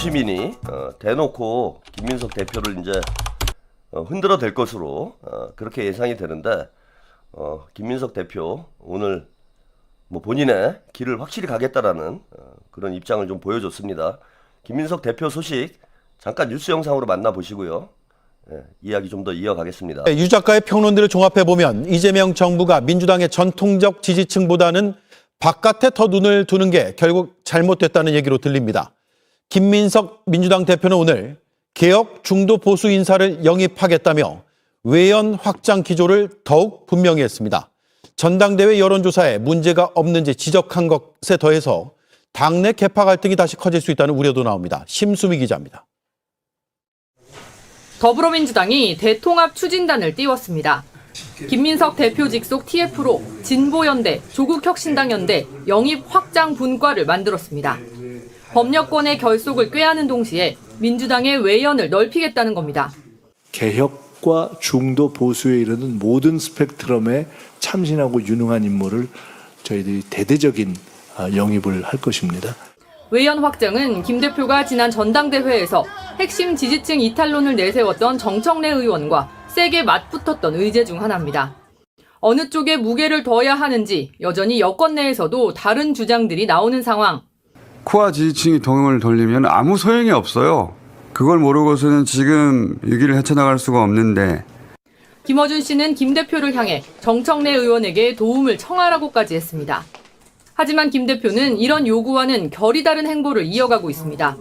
유시민이 대놓고 김민석 대표를 이제 흔들어 댈 것으로 그렇게 예상이 되는데 김민석 대표 오늘 뭐 본인의 길을 확실히 가겠다라는 그런 입장을 좀 보여줬습니다. 김민석 대표 소식 잠깐 뉴스 영상으로 만나보시고요. 이야기 좀 더 이어가겠습니다. 유 작가의 평론들을 종합해보면 이재명 정부가 민주당의 전통적 지지층보다는 바깥에 더 눈을 두는 게 결국 잘못됐다는 얘기로 들립니다. 김민석 민주당 대표는 오늘 개혁 중도 보수 인사를 영입하겠다며 외연 확장 기조를 더욱 분명히 했습니다. 전당대회 여론조사에 문제가 없는지 지적한 것에 더해서 당내 계파 갈등이 다시 커질 수 있다는 우려도 나옵니다. 심수미 기자입니다. 더불어민주당이 대통합 추진단을 띄웠습니다. 김민석 대표 직속 TF로 진보연대, 조국혁신당연대 영입 확장 분과를 만들었습니다. 법여권의 결속을 꾀하는 동시에 민주당의 외연을 넓히겠다는 겁니다. 개혁과 중도 보수에 이르는 모든 스펙트럼에 참신하고 유능한 인물을 저희들이 대대적인 영입을 할 것입니다. 외연 확장은 김 대표가 지난 전당대회에서 핵심 지지층 이탈론을 내세웠던 정청래 의원과 세게 맞붙었던 의제 중 하나입니다. 어느 쪽에 무게를 둬야 하는지 여전히 여권 내에서도 다른 주장들이 나오는 상황. 코아 지지층이 동을 돌리면 아무 소용이 없어요. 그걸 모르고서는 지금 위기를 헤쳐나갈 수가 없는데. 김어준 씨는 김 대표를 향해 정청래 의원에게 도움을 청하라고까지 했습니다. 하지만 김 대표는 이런 요구와는 결이 다른 행보를 이어가고 있습니다.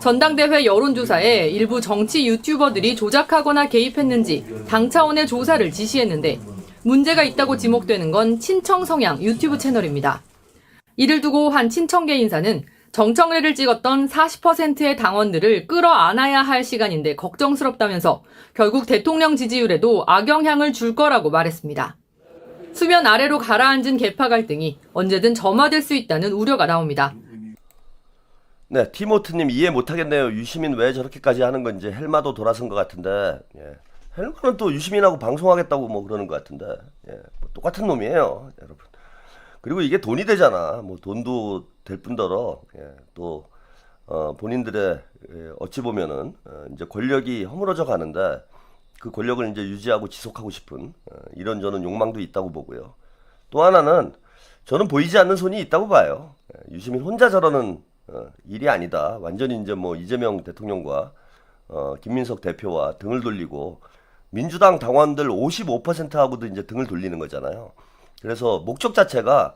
전당대회 여론조사에 일부 정치 유튜버들이 조작하거나 개입했는지 당 차원의 조사를 지시했는데 문제가 있다고 지목되는 건 친청 성향 유튜브 채널입니다. 이를 두고 한 친청계 인사는 정청래를 찍었던 40%의 당원들을 끌어안아야 할 시간인데 걱정스럽다면서 결국 대통령 지지율에도 악영향을 줄 거라고 말했습니다. 수면 아래로 가라앉은 계파 갈등이 언제든 점화될 수 있다는 우려가 나옵니다. 네, 티모트님 이해 못하겠네요. 유시민 왜 저렇게까지 하는 건지 헬마도 돌아선 것 같은데 헬마는 또 유시민하고 방송하겠다고 뭐 그러는 것 같은데 뭐 똑같은 놈이에요, 여러분. 그리고 이게 돈이 되잖아. 뭐 돈도 될 뿐더러 또 본인들의 어찌 보면은 이제 권력이 허물어져 가는데 그 권력을 이제 유지하고 지속하고 싶은 이런 저는 욕망도 있다고 보고요. 또 하나는 저는 보이지 않는 손이 있다고 봐요. 유시민 혼자 저러는 일이 아니다. 완전히 이제 뭐 이재명 대통령과 김민석 대표와 등을 돌리고 민주당 당원들 55%하고도 이제 등을 돌리는 거잖아요. 그래서 목적 자체가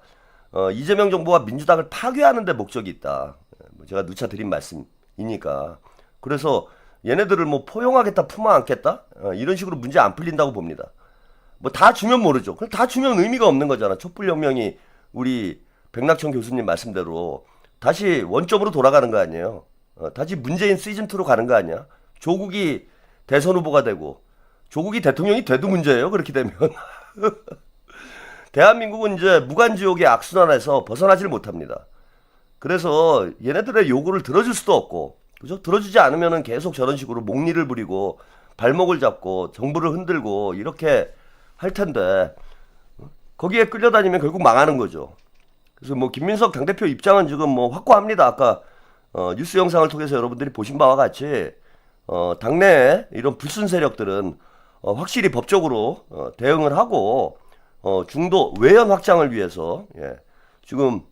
이재명 정부가 민주당을 파괴하는 데 목적이 있다. 제가 누차 드린 말씀이니까. 그래서 얘네들을 뭐 포용하겠다, 품어 안겠다? 이런 식으로 문제 안 풀린다고 봅니다. 뭐 다 주면 모르죠. 그럼 다 주면 의미가 없는 거잖아. 촛불혁명이 우리 백낙천 교수님 말씀대로 다시 원점으로 돌아가는 거 아니에요. 다시 문재인 시즌2로 가는 거 아니야. 조국이 대선 후보가 되고 조국이 대통령이 돼도 문제예요. 그렇게 되면. 대한민국은 이제 무간지옥의 악순환에서 벗어나질 못합니다. 그래서 얘네들의 요구를 들어줄 수도 없고, 그죠? 들어주지 않으면은 계속 저런 식으로 목리를 부리고 발목을 잡고 정부를 흔들고 이렇게 할 텐데 거기에 끌려다니면 결국 망하는 거죠. 그래서 뭐 김민석 당대표 입장은 지금 뭐 확고합니다. 아까 뉴스 영상을 통해서 여러분들이 보신 바와 같이 당내에 이런 불순 세력들은 확실히 법적으로 대응을 하고 중도 외연 확장을 위해서 지금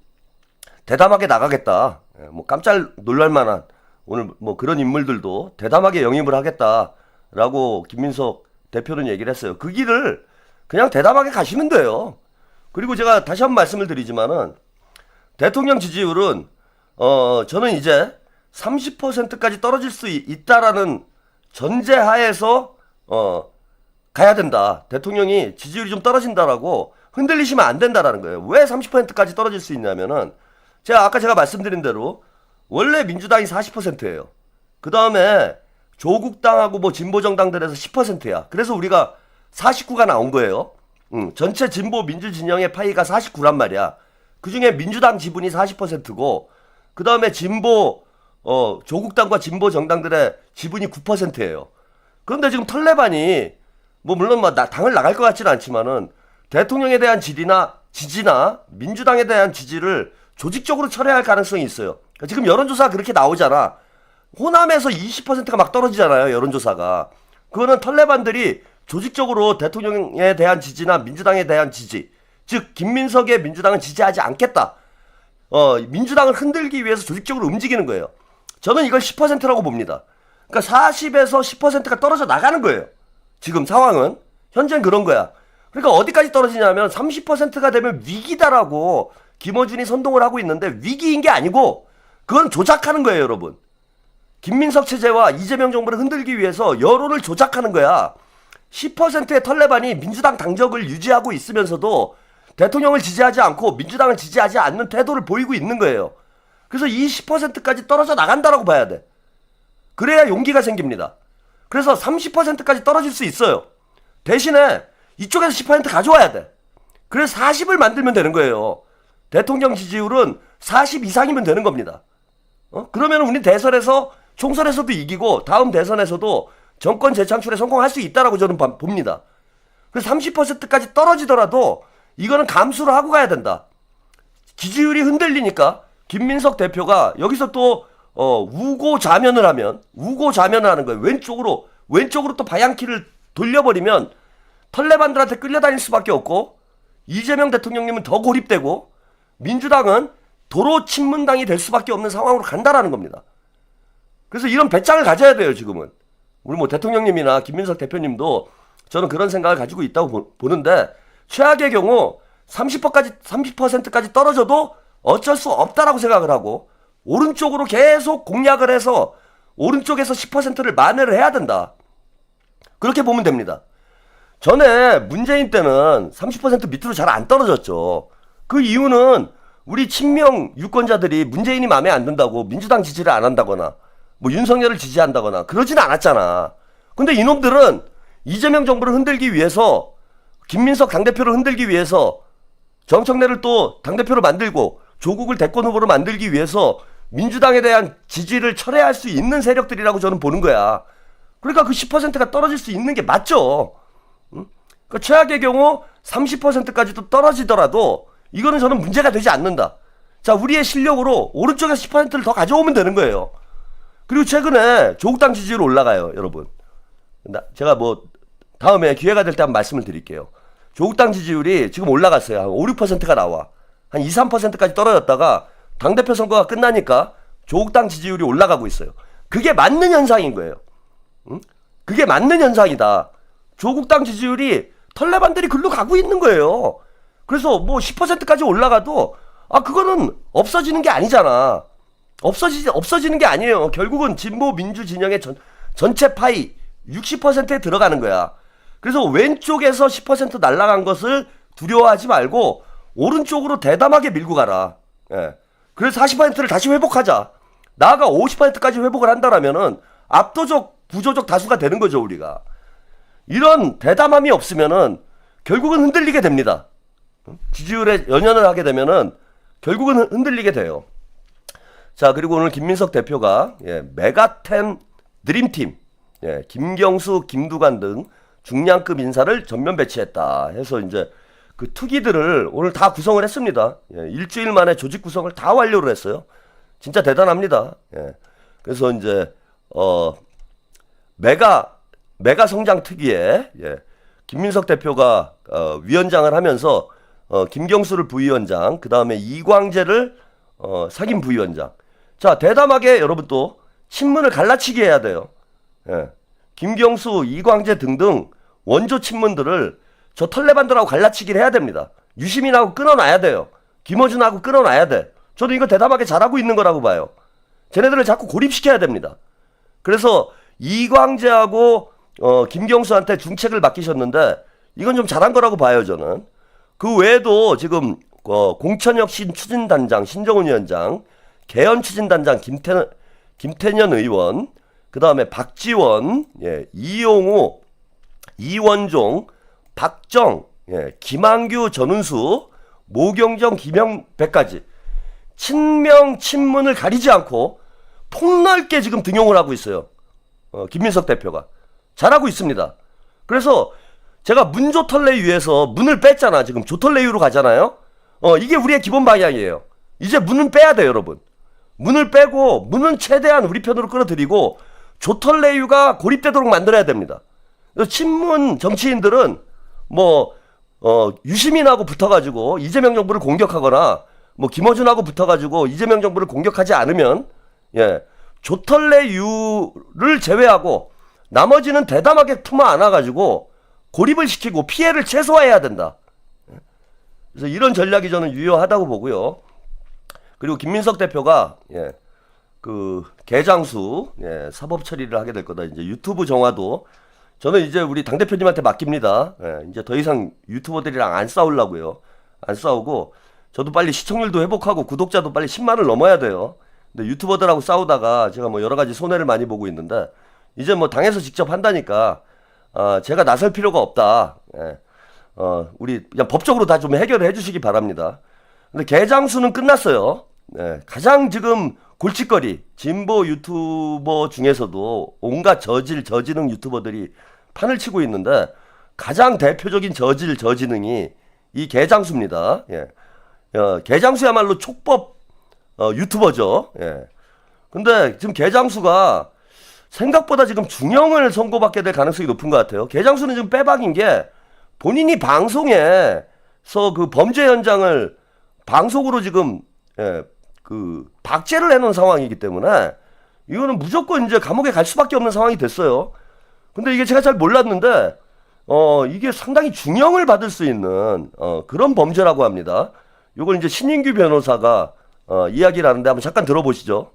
대담하게 나가겠다. 뭐 깜짝 놀랄 만한 오늘 뭐 그런 인물들도 대담하게 영입을 하겠다라고 김민석 대표는 얘기를 했어요. 그 길을 그냥 대담하게 가시면 돼요. 그리고 제가 다시 한번 말씀을 드리지만은 대통령 지지율은 저는 이제 30%까지 떨어질 수 있다라는 전제하에서 가야 된다. 대통령이 지지율이 좀 떨어진다라고 흔들리시면 안 된다라는 거예요. 왜 30%까지 떨어질 수 있냐면은 아까 제가 말씀드린 대로 원래 민주당이 40%예요. 그 다음에 조국당하고 뭐 진보정당들에서 10%야. 그래서 우리가 49가 나온 거예요. 전체 진보 민주 진영의 파이가 49란 말이야. 그 중에 민주당 지분이 40%고, 그 다음에 진보, 조국당과 진보 정당들의 지분이 9%예요. 그런데 지금 털레반이, 뭐, 물론 뭐, 당을 나갈 것 같지는 않지만은, 대통령에 대한 지지나, 민주당에 대한 지지를 조직적으로 철회할 가능성이 있어요. 그러니까 지금 여론조사 그렇게 나오잖아. 호남에서 20%가 막 떨어지잖아요. 여론조사가. 그거는 털레반들이 조직적으로 대통령에 대한 지지나 민주당에 대한 지지, 즉 김민석의 민주당은 지지하지 않겠다. 민주당을 흔들기 위해서 조직적으로 움직이는 거예요. 저는 이걸 10%라고 봅니다. 그러니까 40에서 10%가 떨어져 나가는 거예요. 지금 상황은. 현재는 그런 거야. 그러니까 어디까지 떨어지냐면 30%가 되면 위기다라고 김어준이 선동을 하고 있는데 위기인 게 아니고 그건 조작하는 거예요, 여러분. 김민석 체제와 이재명 정부를 흔들기 위해서 여론을 조작하는 거야. 10%의 털레반이 민주당 당적을 유지하고 있으면서도 대통령을 지지하지 않고 민주당을 지지하지 않는 태도를 보이고 있는 거예요. 그래서 이 10%까지 떨어져 나간다라고 봐야 돼. 그래야 용기가 생깁니다. 그래서 30%까지 떨어질 수 있어요. 대신에 이쪽에서 10% 가져와야 돼. 그래서 40을 만들면 되는 거예요. 대통령 지지율은 40 이상이면 되는 겁니다. 그러면 우리 대선에서 총선에서도 이기고 다음 대선에서도 정권 재창출에 성공할 수 있다라고 저는 봅니다. 그래서 30%까지 떨어지더라도 이거는 감수를 하고 가야 된다. 지지율이 흔들리니까 김민석 대표가 여기서 또 우고자면을 하는 거예요. 왼쪽으로 또 방향키를 돌려버리면 털레반들한테 끌려다닐 수밖에 없고 이재명 대통령님은 더 고립되고 민주당은 도로 친문당이 될 수밖에 없는 상황으로 간다라는 겁니다. 그래서 이런 배짱을 가져야 돼요, 지금은. 우리 뭐 대통령님이나 김민석 대표님도 저는 그런 생각을 가지고 있다고 보는데 최악의 경우 30%까지 떨어져도 어쩔 수 없다라고 생각을 하고 오른쪽으로 계속 공략을 해서 오른쪽에서 10%를 만회를 해야 된다. 그렇게 보면 됩니다. 전에 문재인 때는 30% 밑으로 잘 안 떨어졌죠. 그 이유는 우리 친명 유권자들이 문재인이 마음에 안 든다고 민주당 지지를 안 한다거나 뭐 윤석열을 지지한다거나 그러진 않았잖아. 근데 이놈들은 이재명 정부를 흔들기 위해서 김민석 당대표를 흔들기 위해서 정청래를 또 당대표로 만들고 조국을 대권 후보로 만들기 위해서 민주당에 대한 지지를 철회할 수 있는 세력들이라고 저는 보는 거야. 그러니까 그 10%가 떨어질 수 있는 게 맞죠. 응? 그러니까 최악의 경우 30%까지도 떨어지더라도 이거는 저는 문제가 되지 않는다. 자, 우리의 실력으로 오른쪽에서 10%를 더 가져오면 되는 거예요. 그리고 최근에 조국당 지지율 올라가요, 여러분. 제가 뭐 다음에 기회가 될 때 한번 말씀을 드릴게요. 조국당 지지율이 지금 올라갔어요. 한 5, 6%가 나와. 한 2, 3%까지 떨어졌다가 당대표 선거가 끝나니까 조국당 지지율이 올라가고 있어요. 그게 맞는 현상인 거예요. 응? 그게 맞는 현상이다. 조국당 지지율이 털레반들이 글로 가고 있는 거예요. 그래서 뭐 10%까지 올라가도 그거는 없어지는 게 아니잖아. 없어지는 게 아니에요. 결국은 진보 민주 진영의 전체 파이 60%에 들어가는 거야. 그래서 왼쪽에서 10% 날아간 것을 두려워하지 말고 오른쪽으로 대담하게 밀고 가라. 예. 그래서 40%를 다시 회복하자. 나아가 50%까지 회복을 한다라면은 압도적 부조적 다수가 되는 거죠, 우리가. 이런 대담함이 없으면은 결국은 흔들리게 됩니다. 지지율에 연연을 하게 되면은 결국은 흔들리게 돼요. 자, 그리고 오늘 김민석 대표가 메가텐 드림팀, 김경수, 김두관 등 중량급 인사를 전면 배치했다 해서 이제 그 투기들을 오늘 다 구성을 했습니다. 일주일 만에 조직 구성을 다 완료를 했어요. 진짜 대단합니다. 그래서 이제 메가 성장 특위에 김민석 대표가 위원장을 하면서 김경수를 부위원장, 그 다음에 이광재를 상임 부위원장. 자, 대담하게 여러분 또 친문을 갈라치기 해야 돼요. 김경수, 이광재 등등 원조 친문들을 저 털레반들하고 갈라치기를 해야 됩니다. 유시민하고 끊어놔야 돼요. 김어준하고 끊어놔야 돼. 저도 이거 대담하게 잘하고 있는 거라고 봐요. 쟤네들을 자꾸 고립시켜야 됩니다. 그래서 이광재하고 김경수한테 중책을 맡기셨는데 이건 좀 잘한 거라고 봐요, 저는. 그 외에도 지금 공천혁 추진단장 신정훈 위원장, 개헌 추진단장 김태년 의원, 그 다음에 박지원, 이용우, 이원종, 박정, 김한규, 전운수, 모경정, 김영배까지 친명 친문을 가리지 않고 폭넓게 지금 등용을 하고 있어요. 김민석 대표가 잘하고 있습니다. 그래서 제가 문조털레유에서 문을 뺐잖아. 지금 조털레유로 가잖아요. 이게 우리의 기본 방향이에요. 이제 문은 빼야 돼요, 여러분. 문을 빼고 문은 최대한 우리 편으로 끌어들이고 조털레유가 고립되도록 만들어야 됩니다. 그래서 친문 정치인들은 뭐 유시민하고 붙어가지고 이재명 정부를 공격하거나 뭐 김어준하고 붙어가지고 이재명 정부를 공격하지 않으면 조털레유를 제외하고 나머지는 대담하게 품어 안아가지고 고립을 시키고 피해를 최소화해야 된다. 그래서 이런 전략이 저는 유효하다고 보고요. 그리고 김민석 대표가 그 개장수 사법 처리를 하게 될 거다. 이제 유튜브 정화도 저는 이제 우리 당 대표님한테 맡깁니다. 이제 더 이상 유튜버들이랑 안 싸우려고요. 안 싸우고 저도 빨리 시청률도 회복하고 구독자도 빨리 10만을 넘어야 돼요. 근데 유튜버들하고 싸우다가 제가 뭐 여러 가지 손해를 많이 보고 있는데 이제 뭐 당에서 직접 한다니까 제가 나설 필요가 없다. 우리 그냥 법적으로 다 좀 해결을 해주시기 바랍니다. 근데 개장수는 끝났어요. 가장 지금 골칫거리 진보 유튜버 중에서도 온갖 저지능 유튜버들이 판을 치고 있는데 가장 대표적인 저지능이 이 개장수입니다. 개장수야말로 촉법 유튜버죠. 근데 지금 개장수가 생각보다 지금 중형을 선고받게 될 가능성이 높은 것 같아요. 개장수는 지금 빼박인 게 본인이 방송에서 그 범죄 현장을 방송으로 지금 그 박제를 해놓은 상황이기 때문에 이거는 무조건 이제 감옥에 갈 수밖에 없는 상황이 됐어요. 근데 이게 제가 잘 몰랐는데 이게 상당히 중형을 받을 수 있는 그런 범죄라고 합니다. 이걸 이제 신인규 변호사가 이야기를 하는데 한번 잠깐 들어보시죠.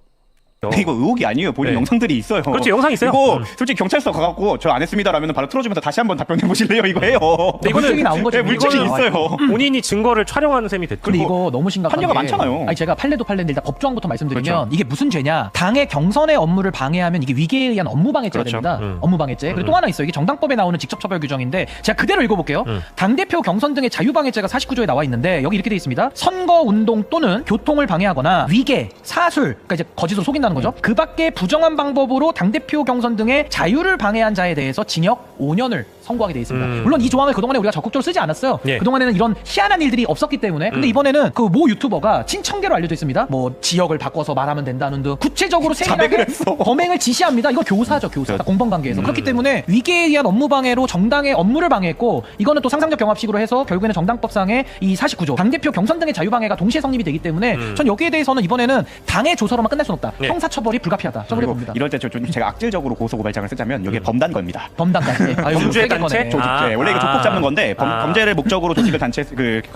이거 의혹이 아니에요. 본인 네. 영상들이 있어요. 그렇죠, 영상 있어요. 이거 솔직히 경찰서 가갖고 저 안 했습니다라면 바로 틀어주면서 다시 한번 답변해 보실래요? 이거 해요. 근데 이거는 물증이 나온 거죠. 네, 물증이 이거는 있어요. 본인이 증거를 촬영하는 셈이 됐죠. 근데 이거 너무 심각한 판례가 게 많잖아요. 아니 제가 판례도 판례인데 일단 법조항부터 말씀드리면 그렇죠. 이게 무슨 죄냐? 당의 경선의 업무를 방해하면 이게 위계에 의한 업무방해죄가 그렇죠. 됩니다. 업무방해죄. 그리고 또 하나 있어요. 이게 정당법에 나오는 직접처벌 규정인데 제가 그대로 읽어볼게요. 당대표 경선 등의 자유방해죄가 49조에 나와 있는데 여기 이렇게 돼 있습니다. 선거운동 또는 교통을 방해하거나 위계, 사술, 그러니까 이제 거짓으로 속인다는 거죠. 그 밖에 부정한 방법으로 당대표 경선 등의 자유를 방해한 자에 대해서 징역 5년을 선고하게 돼 있습니다. 물론 이 조항을 그동안에 우리가 적극적으로 쓰지 않았어요. 예. 그동안에는 이런 희한한 일들이 없었기 때문에. 근데 이번에는 그 모 유튜버가 친청계로 알려져 있습니다. 뭐 지역을 바꿔서 말하면 된다는 등 구체적으로 세밀하게 자백을 했어. 범행을 지시합니다. 이거 교사죠, 교사. 공범관계에서. 그렇기 때문에 위계에 의한 업무방해로 정당의 업무를 방해했고 이거는 또 상상적 경합식으로 해서 결국에는 정당법상의 이 49조 당대표 경선 등의 자유방해가 동시에 성립이 되기 때문에 전 여기에 대해서는 이번에는 당의 조서로만 끝낼 수는 없다. 예. 형사처벌이 불가피하다. 저그래 그리고 봅니다. 이럴 때 좀 제가 악질적으로 고소고발장을 쓰자면 이게 범단 겁니다. 범당까지. 범죄 단체? 조직, 원래 이거 족복 잡는 건데 아. 범죄를 목적으로 조직을 단체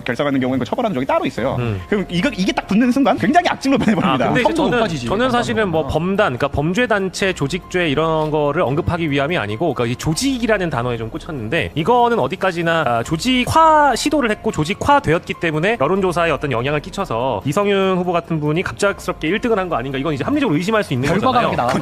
결성하는 경우에 그 처벌하는 적이 따로 있어요. 그럼 이게 딱 붙는 순간 굉장히 악질로 변해버립니다. 근데 이제 성도 높아지지. 저는 사실은 뭐 범단, 그러니까 범죄 단체, 조직죄 이런 거를 언급하기 위함이 아니고, 그러니까 이 조직이라는 단어에 좀 꽂혔는데 이거는 어디까지나 조직화 시도를 했고 조직화되었기 때문에 여론조사에 어떤 영향을 끼쳐서 이성윤 후보 같은 분이 갑작스럽게 1등을 한 거 아닌가? 이건 이제 합리적으로 의심할 수 있는 결과가 거잖아요. 그렇게 나와. 그럼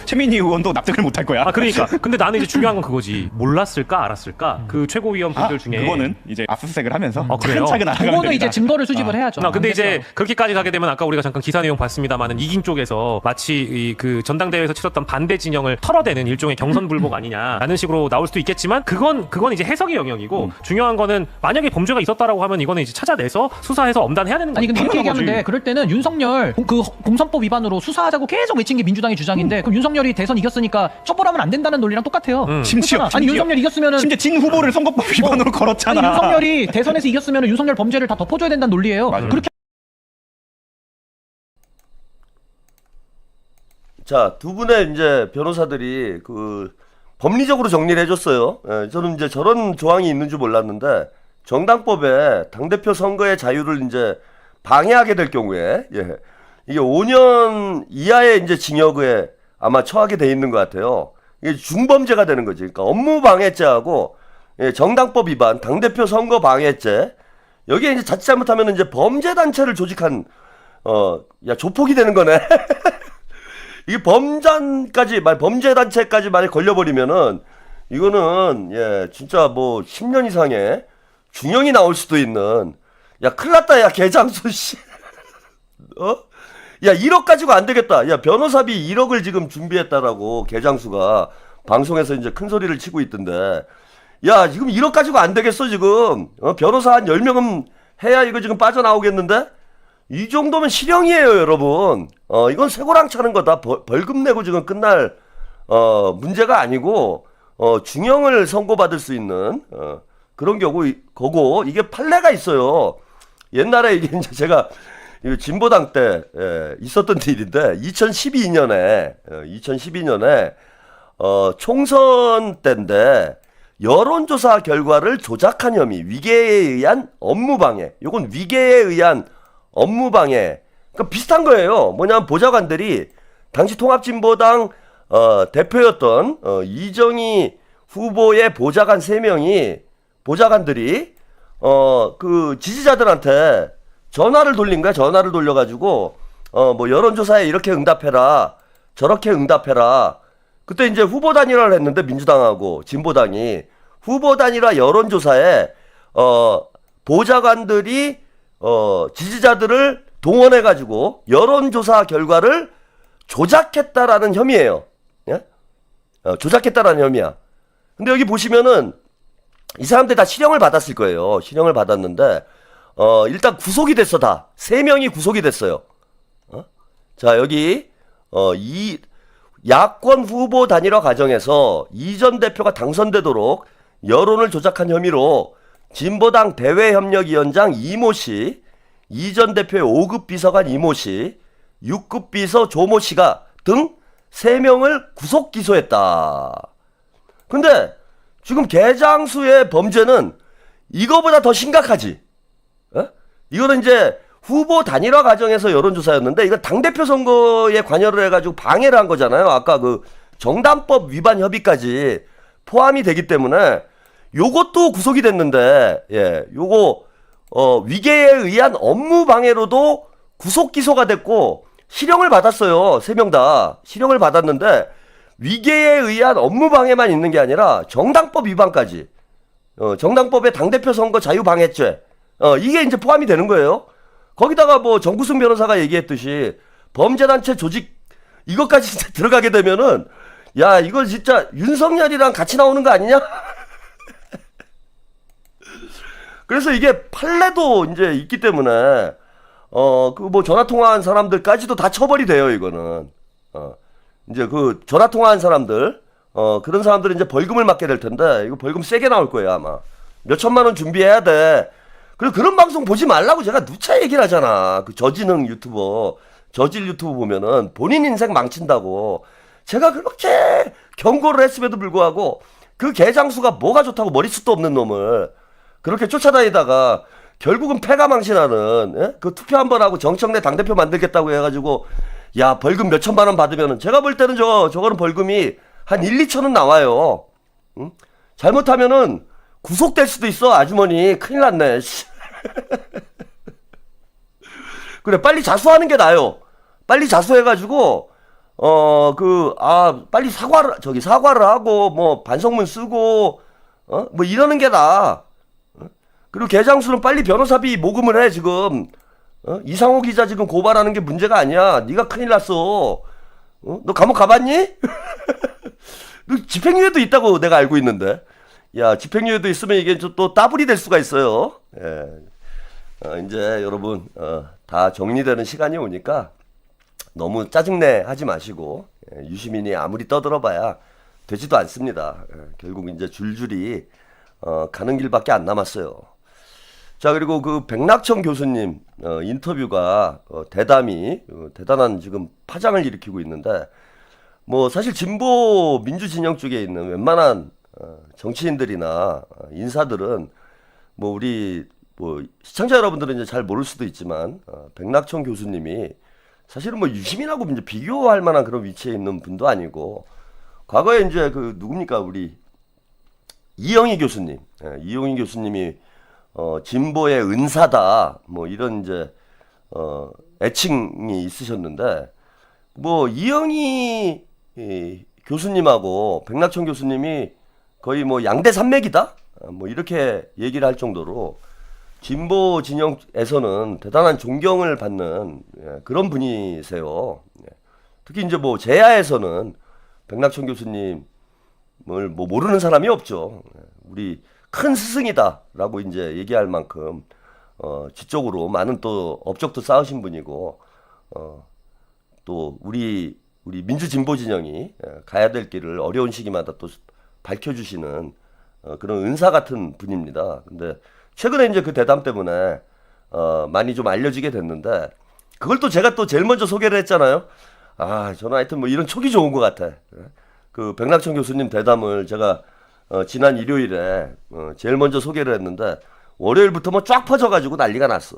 최민희 의원도 납득을 못할 거야. 그러니까. 근데 나는 이제 중요한 건 그거지. 몰랐을까, 알았을까? 그 최고위원분들 중에. 그거는 이제 압수수색을 하면서 그래요? 차근차근 알아가면 그거는 됩니다. 이제 증거를 수집을 해야죠. 근데 안 이제 됐어요. 그렇게까지 가게 되면 아까 우리가 잠깐 기사 내용 봤습니다만은 이긴 쪽에서 마치 그 전당대회에서 치렀던 반대 진영을 털어대는 일종의 경선 불복 아니냐라는 식으로 나올 수도 있겠지만 그건 이제 해석의 영역이고 중요한 거는 만약에 범죄가 있었다라고 하면 이거는 이제 찾아내서 수사해서 엄단해야 되는 아니 거죠. 근데 이렇게 얘기하면 돼. 그럴 때는 윤석열 그 공선법 위반으로 수사하자고 계속 외친 게 민주당의 주장인데 그럼 윤석열이 대선 이겼으니까 처벌하면 안 된다는 논리랑 똑같아요. 심지어 아니 윤석열 이겼으면은 심지어 진 후보를 선거법 위반으로 걸었잖아. 아니 윤석열이 대선에서 이겼으면 윤석열 범죄를 다 덮어줘야 된다는 논리예요. 그렇게 자, 두 분의 이제 변호사들이 그 법리적으로 정리를 해줬어요. 저는 이제 저런 조항이 있는 줄 몰랐는데 정당법에 당대표 선거의 자유를 이제 방해하게 될 경우에 이게 5년 이하의 이제 징역에 아마 처하게 돼 있는 것 같아요. 이게 중범죄가 되는 거지. 그러니까 업무방해죄하고 정당법 위반, 당대표 선거 방해죄 여기에 이제 자칫 잘못하면 이제 범죄단체를 조직한 조폭이 되는 거네. 이게 범죄단체까지 만약 걸려버리면은 이거는 진짜 뭐 10년 이상의 중형이 나올 수도 있는 큰일 났다 야 개장수 씨. 야 1억 가지고 안 되겠다. 야 변호사비 1억을 지금 준비했다라고 개장수가 방송에서 이제 큰 소리를 치고 있던데 야 지금 1억 가지고 안 되겠어 지금 변호사 한 10명은 해야 이거 지금 빠져나오겠는데 이 정도면 실형이에요, 여러분. 이건 쇠고랑 차는 거다. 벌금 내고 지금 끝날 문제가 아니고 중형을 선고받을 수 있는 그런 거고 이게 판례가 있어요. 옛날에 이게 이제 제가 이거 진보당 때 있었던 일인데 2012년에 총선 때인데 여론조사 결과를 조작한 혐의, 위계에 의한 업무방해. 요건 위계에 의한 업무방해. 그러니까 비슷한 거예요. 뭐냐면 보좌관들이 당시 통합진보당 대표였던 이정희 후보의 보좌관 3명이 보좌관들이 그 지지자들한테 전화를 돌린 거야. 전화를 돌려가지고 뭐 여론조사에 이렇게 응답해라, 저렇게 응답해라. 그때 이제 후보 단일화를 했는데 민주당하고 진보당이 후보 단일화 여론조사에 보좌관들이 지지자들을 동원해가지고 여론조사 결과를 조작했다라는 혐의예요. 예? 조작했다라는 혐의야. 근데 여기 보시면은 이 사람들 다 실형을 받았을 거예요. 실형을 받았는데 일단 구속이 됐어. 다 3명이 구속이 됐어요. 자, 여기 이 야권 후보 단일화 과정에서 이 전 대표가 당선되도록 여론을 조작한 혐의로 진보당 대외협력위원장 이모 씨, 이 전 대표의 5급 비서관 이모 씨, 6급 비서 조모 씨가 등 3명을 구속 기소했다. 근데 지금 개장수의 범죄는 이거보다 더 심각하지. 이거는 이제 후보 단일화 과정에서 여론조사였는데 이거 당대표 선거에 관여를 해가지고 방해를 한 거잖아요. 아까 그 정당법 위반 협의까지 포함이 되기 때문에 요것도 구속이 됐는데, 예, 요거 위계에 의한 업무 방해로도 구속 기소가 됐고 실형을 받았어요. 3명 다 실형을 받았는데 위계에 의한 업무 방해만 있는 게 아니라 정당법 위반까지, 정당법의 당대표 선거 자유방해죄, 이게 이제 포함이 되는 거예요. 거기다가 뭐 정구승 변호사가 얘기했듯이 범죄단체 조직 이것까지 진짜 들어가게 되면은 야, 이거 진짜 윤석열이랑 같이 나오는 거 아니냐? 그래서 이게 판례도 이제 있기 때문에 그 뭐 전화 통화한 사람들까지도 다 처벌이 돼요, 이거는. 이제 그 전화 통화한 사람들 그런 사람들은 이제 벌금을 맞게 될 텐데 이거 벌금 세게 나올 거예요, 아마. 몇 천만 원 준비해야 돼. 그리고 그런 방송 보지 말라고 제가 누차 얘기를 하잖아. 그 저지능 유튜버, 저질 유튜브 보면은 본인 인생 망친다고. 제가 그렇게 경고를 했음에도 불구하고 그 개장수가 뭐가 좋다고 머리숱도 없는 놈을 그렇게 쫓아다니다가 결국은 패가 망신하는, 예? 그 투표 한번 하고 정청래 당대표 만들겠다고 해가지고 야, 벌금 몇 천만 원 받으면은 제가 볼 때는 저거는 벌금이 한 1, 2천은 나와요. 응? 잘못하면은 구속될 수도 있어. 아주머니 큰일 났네. 그래, 빨리 자수하는 게 나아요. 빨리 자수해가지고 빨리 사과를 하고 뭐 반성문 쓰고 뭐 이러는 게 나아. 그리고 개장수는 빨리 변호사비 모금을 해. 지금 이상호 기자 지금 고발하는 게 문제가 아니야. 네가 큰일 났어. 너 감옥 가봤니? 너 집행유예도 있다고 내가 알고 있는데. 야, 집행유예도 있으면 이게 또 따블이 될 수가 있어요. 예. 이제 여러분 다 정리되는 시간이 오니까 너무 짜증내 하지 마시고, 유시민이 아무리 떠들어봐야 되지도 않습니다. 결국 이제 줄줄이 가는 길밖에 안 남았어요. 자, 그리고 그 백낙천 교수님 인터뷰가 대단한 지금 파장을 일으키고 있는데, 뭐 사실 진보 민주 진영 쪽에 있는 웬만한 정치인들이나 인사들은 뭐 우리 뭐 시청자 여러분들은 이제 잘 모를 수도 있지만 백낙천 교수님이 사실은 뭐 유시민하고 이제 비교할 만한 그런 위치에 있는 분도 아니고, 과거에 이제 그 누굽니까, 우리 이영희 교수님, 이영희 교수님이 진보의 은사다 뭐 이런 이제 애칭이 있으셨는데, 뭐 이영희 교수님하고 백낙천 교수님이 거의 뭐 양대 산맥이다 뭐 이렇게 얘기를 할 정도로 진보 진영에서는 대단한 존경을 받는 그런 분이세요. 특히 이제 뭐 제야에서는 백낙천 교수님을 뭐 모르는 사람이 없죠. 우리 큰 스승이다라고 이제 얘기할 만큼 지적으로 많은 또 업적도 쌓으신 분이고, 또 우리 민주진보 진영이 가야 될 길을 어려운 시기마다 또 밝혀주시는 그런 은사 같은 분입니다. 근데 최근에 이제 그 대담 때문에 많이 좀 알려지게 됐는데, 그걸 또 제가 또 제일 먼저 소개를 했잖아요. 저는 하여튼 뭐 이런 촉이 좋은 것 같아. 그 백낙천 교수님 대담을 제가 지난 일요일에 제일 먼저 소개를 했는데, 월요일부터 뭐 쫙 퍼져가지고 난리가 났어.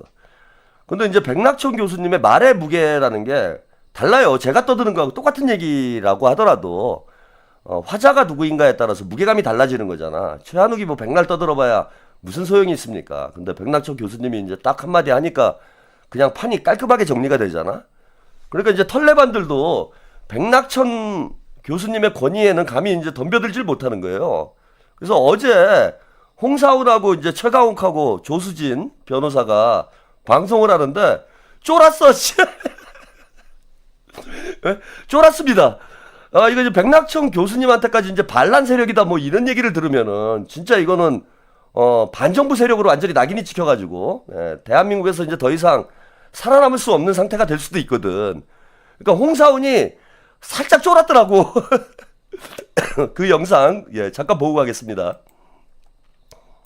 근데 이제 백낙천 교수님의 말의 무게라는 게 달라요. 제가 떠드는 거하고 똑같은 얘기라고 하더라도 화자가 누구인가에 따라서 무게감이 달라지는 거잖아. 최한욱이 뭐 백날 떠들어봐야 무슨 소용이 있습니까? 근데 백낙천 교수님이 이제 딱 한마디 하니까 그냥 판이 깔끔하게 정리가 되잖아. 그러니까 이제 털레반들도 백낙천 교수님의 권위에는 감히 이제 덤벼들질 못하는 거예요. 그래서 어제 홍사훈하고 이제 최강욱하고 조수진 변호사가 방송을 하는데 쫄았어. 쫄았습니다. 이거 이제 백낙천 교수님한테까지 이제 반란 세력이다 뭐 이런 얘기를 들으면은 진짜 이거는 반정부 세력으로 완전히 낙인이 찍혀가지고 대한민국에서 이제 더 이상 살아남을 수 없는 상태가 될 수도 있거든. 그러니까 홍사훈이 살짝 쫄았더라고. 그 영상 잠깐 보고 가겠습니다.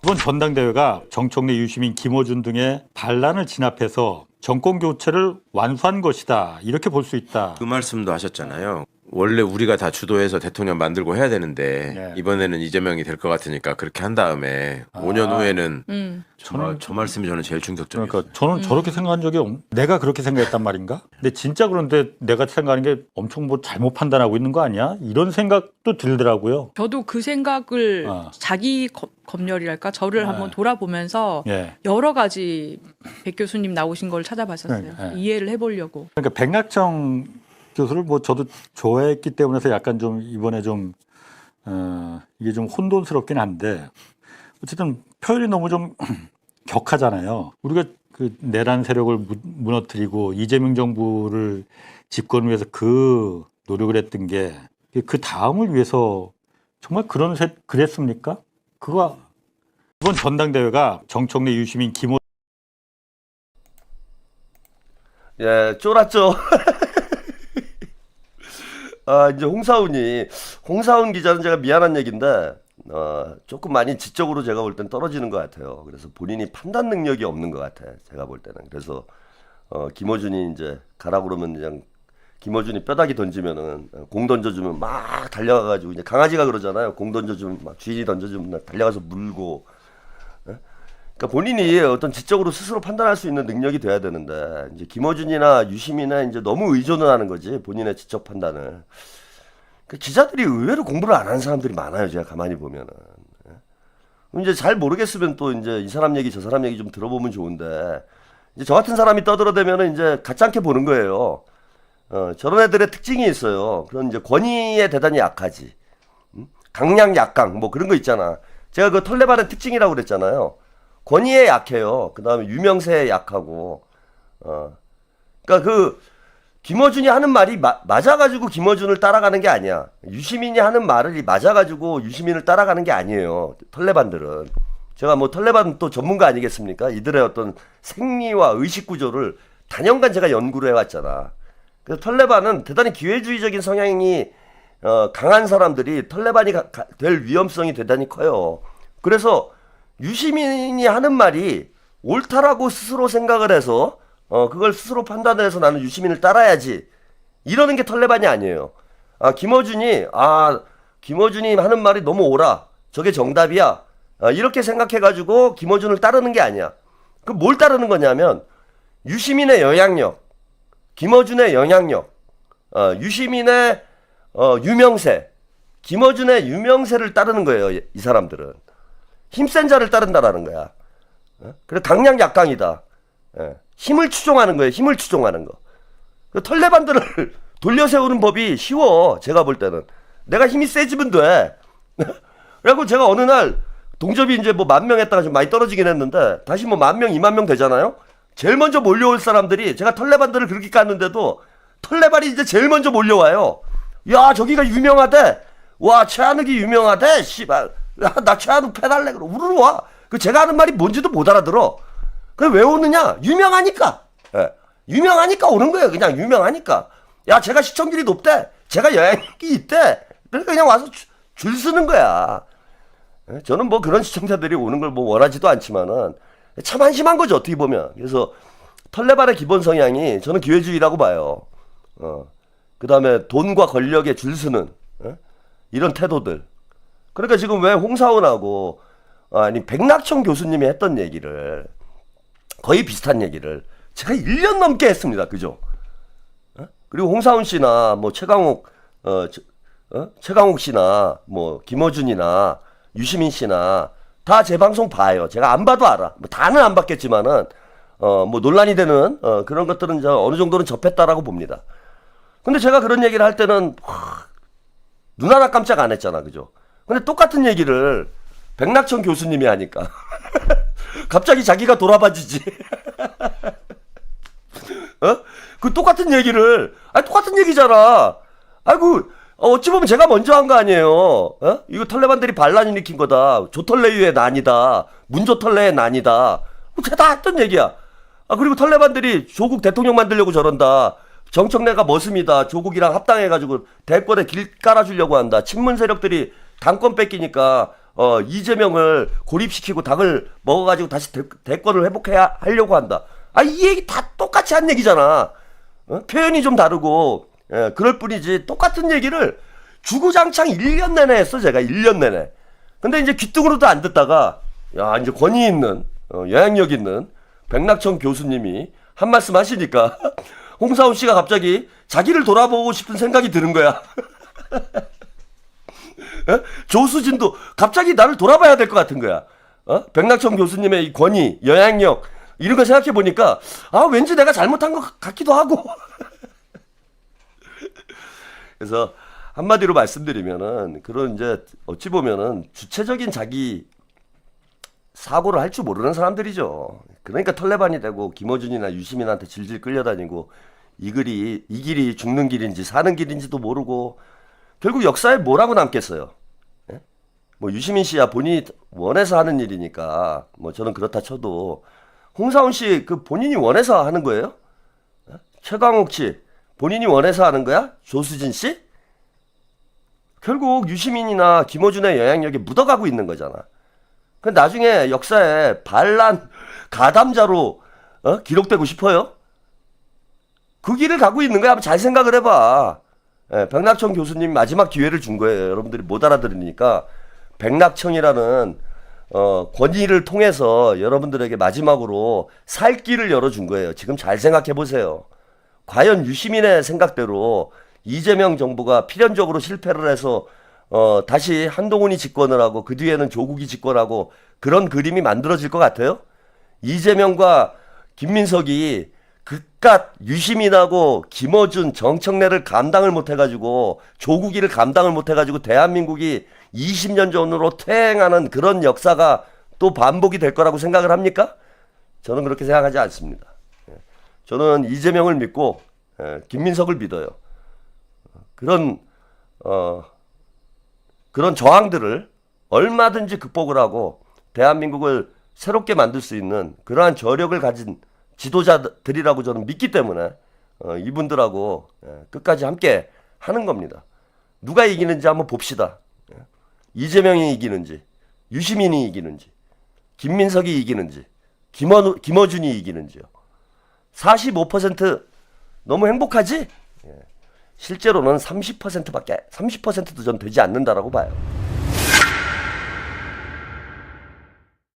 이번 전당대회가 정청래, 유시민, 김어준 등의 반란을 진압해서 정권 교체를 완수한 것이다. 이렇게 볼 수 있다. 그 말씀도 하셨잖아요. 원래 우리가 다 주도해서 대통령 만들고 해야 되는데 이번에는 이재명이 될 것 같으니까 그렇게 한 다음에 5년 후에는 저 말씀이 저는 제일 충격적이었어요. 그러니까 저는 저렇게 생각한 적이 내가 그렇게 생각했단 말인가? 근데 진짜 그런데 내가 생각하는 게 엄청 뭐 잘못 판단하고 있는 거 아니야? 이런 생각도 들더라고요. 저도 그 생각을 자기 검열이랄까 저를 한번 돌아보면서 여러 가지 백 교수님 나오신 걸 찾아봤었어요. 이해를 해보려고. 그러니까 백낙천 교수를 뭐 저도 좋아했기 때문에서 약간 좀 이번에 좀 이게 좀 혼돈스럽긴 한데 어쨌든 표현이 너무 좀 격하잖아요. 우리가 그 내란 세력을 무너뜨리고 이재명 정부를 집권을 위해서 그 노력을 했던 게 그 다음을 위해서 정말 그랬습니까? 그거 이번 전당대회가 정청래, 유시민, 김호 쫄았죠. 이제 홍사훈 기자는 제가 미안한 얘기인데, 조금 많이 지적으로 제가 볼 땐 떨어지는 것 같아요. 그래서 본인이 판단 능력이 없는 것 같아. 제가 볼 때는. 그래서, 김어준이 이제 가라 그러면 그냥 김어준이 뼈다귀 던지면은 공 던져주면 막 달려가가지고 이제 강아지가 그러잖아요. 공 던져주면 막 주인이 던져주면 달려가서 물고. 그러니까 본인이 어떤 지적으로 스스로 판단할 수 있는 능력이 돼야 되는데 이제 김어준이나 유시민에 이제 너무 의존을 하는 거지 본인의 지적 판단을. 그러니까 기자들이 의외로 공부를 안 하는 사람들이 많아요. 제가 가만히 보면은. 이제 잘 모르겠으면 또 이제 이 사람 얘기 저 사람 얘기 좀 들어보면 좋은데 이제 저 같은 사람이 떠들어대면은 이제 가짜않게 보는 거예요. 저런 애들의 특징이 있어요. 그런 이제 권위에 대단히 약하지. 강약 약강 뭐 그런 거 있잖아. 제가 그 털레반의 특징이라고 그랬잖아요. 권위에 약해요. 그 다음에 유명세에 약하고, 그러니까 그 김어준이 하는 말이 맞아가지고 김어준을 따라가는 게 아니야. 유시민이 하는 말을 맞아가지고 유시민을 따라가는 게 아니에요. 털레반들은. 제가 뭐 털레반 또 전문가 아니겠습니까? 이들의 어떤 생리와 의식 구조를 단연간 제가 연구를 해왔잖아. 그래서 털레반은 대단히 기회주의적인 성향이 강한 사람들이 털레반이 될 위험성이 대단히 커요. 그래서 유시민이 하는 말이 옳다라고 스스로 생각을 해서 그걸 스스로 판단해서 나는 유시민을 따라야지 이러는 게 털레반이 아니에요. 김어준이 하는 말이 너무 옳아. 저게 정답이야. 이렇게 생각해가지고 김어준을 따르는 게 아니야. 그 뭘 따르는 거냐면 유시민의 영향력, 김어준의 영향력, 유시민의 유명세, 김어준의 유명세를 따르는 거예요. 이 사람들은. 힘센 자를 따른다라는 거야. 그래 강약 약강이다. 힘을 추종하는 거예요. 힘을 추종하는 거. 그 털레반들을 돌려세우는 법이 쉬워. 제가 볼 때는 내가 힘이 세지면 돼. 그래갖고 제가 어느 날 동접이 이제 뭐 10,000명 했다가 좀 많이 떨어지긴 했는데 다시 뭐 10,000명, 20,000명 되잖아요. 제일 먼저 몰려올 사람들이 제가 털레반들을 그렇게 깠는데도 털레반이 이제 제일 먼저 몰려와요. 야 저기가 유명하대. 와 최한욱이 유명하대. 씨발. 나 최한욱 패달래 그러 우르르 와. 그 제가 하는 말이 뭔지도 못 알아들어. 그래 왜 오느냐? 유명하니까. 예. 유명하니까 오는 거예요. 그냥 유명하니까. 야, 제가 시청률이 높대. 제가 영향력이 있대. 그러니까 그냥 와서 줄 서는 거야. 예? 저는 뭐 그런 시청자들이 오는 걸 뭐 원하지도 않지만은 참 한심한 거죠, 어떻게 보면. 그래서 털레반의 기본 성향이 저는 기회주의라고 봐요. 그 다음에 돈과 권력에 줄 서는 이런 태도들. 그러니까 지금 왜 홍사원하고 아니 백낙천 교수님이 했던 얘기를 거의 비슷한 얘기를 제가 1년 넘게 했습니다. 그죠? 그리고 홍사원 씨나 뭐 최강욱 씨나 뭐 김어준이나 유시민 씨나 다 제 방송 봐요. 제가 안 봐도 알아. 뭐 다는 안 봤겠지만은 뭐 논란이 되는 그런 것들은 저 어느 정도는 접했다라고 봅니다. 근데 제가 그런 얘기를 할 때는 눈 하나 깜짝 안 했잖아. 그죠? 근데 똑같은 얘기를 백낙천 교수님이 하니까 갑자기 자기가 돌아봐지지. 그 똑같은 얘기를 똑같은 얘기잖아. 아이고 어찌 보면 제가 먼저 한 거 아니에요. 이거 털레반들이 반란 일으킨 거다. 조털레유의 난이다. 문조털레의 난이다. 제가 다 했던 얘기야. 그리고 털레반들이 조국 대통령 만들려고 저런다. 정청래가 머슴이다. 조국이랑 합당해가지고 대권에 길 깔아주려고 한다. 친문 세력들이 당권 뺏기니까 이재명을 고립시키고 닭을 먹어가지고 다시 대권을 회복해야 하려고 한다. 이 얘기 다 똑같이 한 얘기잖아. 표현이 좀 다르고 그럴 뿐이지 똑같은 얘기를 주구장창 1년 내내 했어. 제가 1년 내내. 근데 이제 귀뚱으로도 안 듣다가 야 이제 권위 있는 영향력 있는 백낙천 교수님이 한 말씀 하시니까 홍사훈 씨가 갑자기 자기를 돌아보고 싶은 생각이 드는 거야. 조수진도 갑자기 나를 돌아봐야 될 것 같은 거야. 백낙천 교수님의 이 권위, 영향력 이런 거 생각해 보니까 왠지 내가 잘못한 것 같기도 하고. 그래서 한마디로 말씀드리면은 그런 이제 어찌 보면은 주체적인 자기 사고를 할 줄 모르는 사람들이죠. 그러니까 털레반이 되고 김어준이나 유시민한테 질질 끌려다니고 이 길이 죽는 길인지 사는 길인지도 모르고 결국 역사에 뭐라고 남겠어요. 예? 뭐 유시민 씨야 본인이 원해서 하는 일이니까 뭐 저는 그렇다 쳐도 홍사훈 씨 그 본인이 원해서 하는 거예요? 예? 최강욱 씨 본인이 원해서 하는 거야? 조수진 씨? 결국 유시민이나 김어준의 영향력이 묻어가고 있는 거잖아. 그 나중에 역사에 반란 가담자로 기록되고 싶어요? 그 길을 가고 있는 거야. 한번 잘 생각을 해봐. 백낙천 교수님 마지막 기회를 준 거예요. 여러분들이 못 알아들으니까 백낙천이라는 권위를 통해서 여러분들에게 마지막으로 살 길을 열어준 거예요. 지금 잘 생각해 보세요. 과연 유시민의 생각대로 이재명 정부가 필연적으로 실패를 해서 다시 한동훈이 집권을 하고 그 뒤에는 조국이 집권하고 그런 그림이 만들어질 것 같아요? 이재명과 김민석이 그깟 유시민하고 김어준, 정청래를 감당을 못해가지고 조국이를 감당을 못해가지고 대한민국이 20년 전으로 퇴행하는 그런 역사가 또 반복이 될 거라고 생각을 합니까? 저는 그렇게 생각하지 않습니다. 저는 이재명을 믿고 김민석을 믿어요. 그런 저항들을 얼마든지 극복을 하고 대한민국을 새롭게 만들 수 있는 그러한 저력을 가진 지도자들이라고 저는 믿기 때문에 이분들하고 끝까지 함께 하는 겁니다. 누가 이기는지 한번 봅시다. 이재명이 이기는지, 유시민이 이기는지, 김민석이 이기는지, 김어준이 이기는지요. 45% 너무 행복하지? 실제로는 30%도 전 되지 않는다라고 봐요.